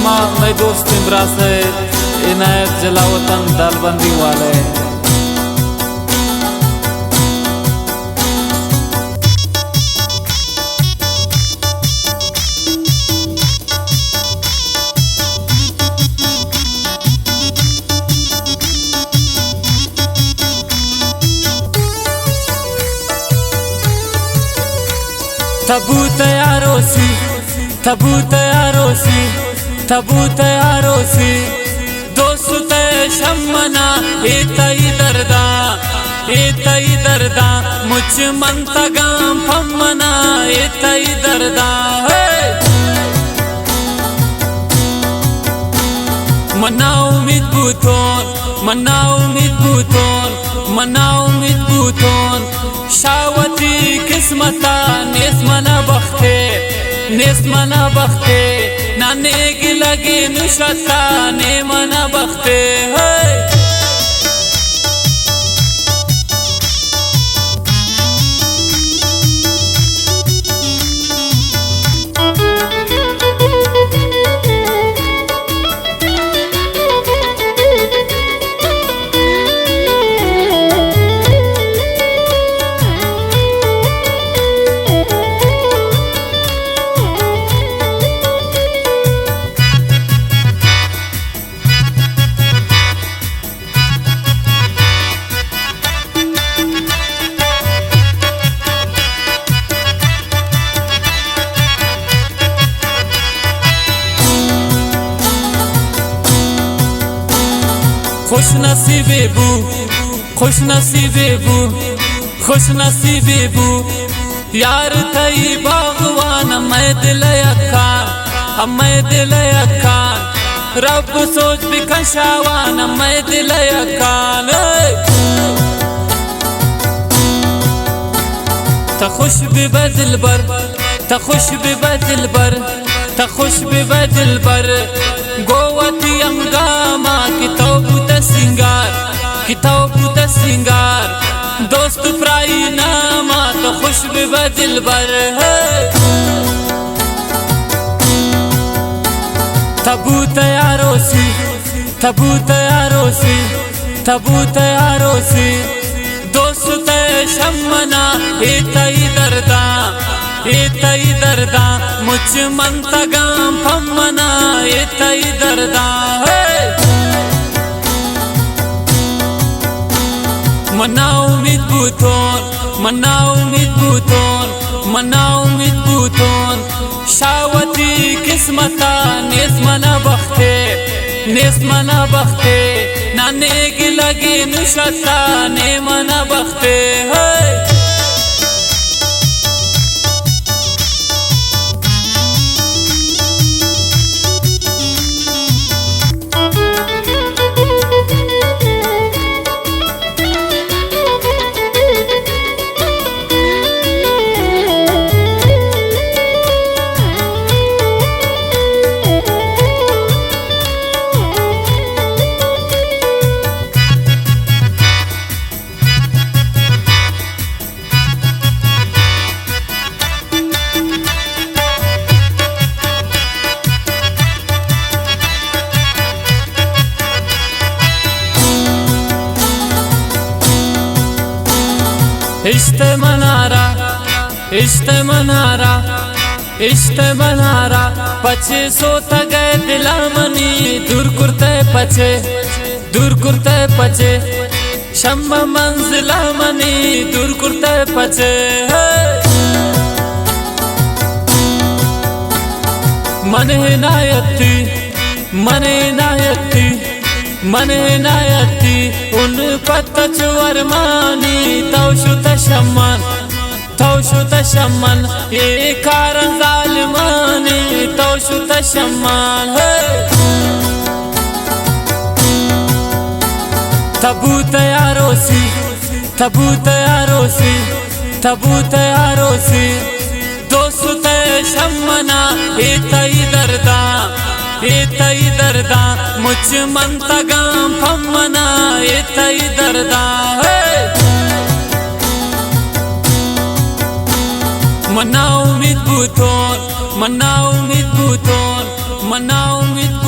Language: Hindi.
अम्मा मैं दोस्त इमरान से इनायत जलावतन दालबंदी वाले तबूत यारोसी तबूत यारोसी तबूत यारोसी दोस्त शम्मना एतई दर्दा मुझ मंतगाम फम्मना एतई दर्दा मना उम्मीद बूतोन शावती किस्मता नेस मना बख्ते नाने की लगी नुशता ने मना बख्ते खुश नसीबे बू यार थई बागवान मैं दिल अखान रब सोच बिखशावान मैं दिल अखान तखुश बदिल बर गोवती अंगामा किताबूत सिंगार दोस्त प्राई नामा तो खुशबू बदिल बर तबूत यारोसी दोस्त शम्मना एतई दर्दा मुझ मंतगाम फम्मना एतई दर्दा मना उम्मीद बूतोन शावती किस्मता नेस मना बख्ते नाने की लगी नुशता ने मना बख्ते इश्ते मनारा पचे सोता गए दिलामनी दूर कुर्ते पचे शम्मा मंजिला मनी दूर कुर्ते पचे मने नायती उन पत्तच वरमानी तौशुत शम्मन ये कारण जालिमानी तौशुत शम्मन तबूत यारोसी दोस्त शम्मना एतई दर्दा मुझ मंतगाम फम्मना एतई दर्दा मना उम्मीद बूतोन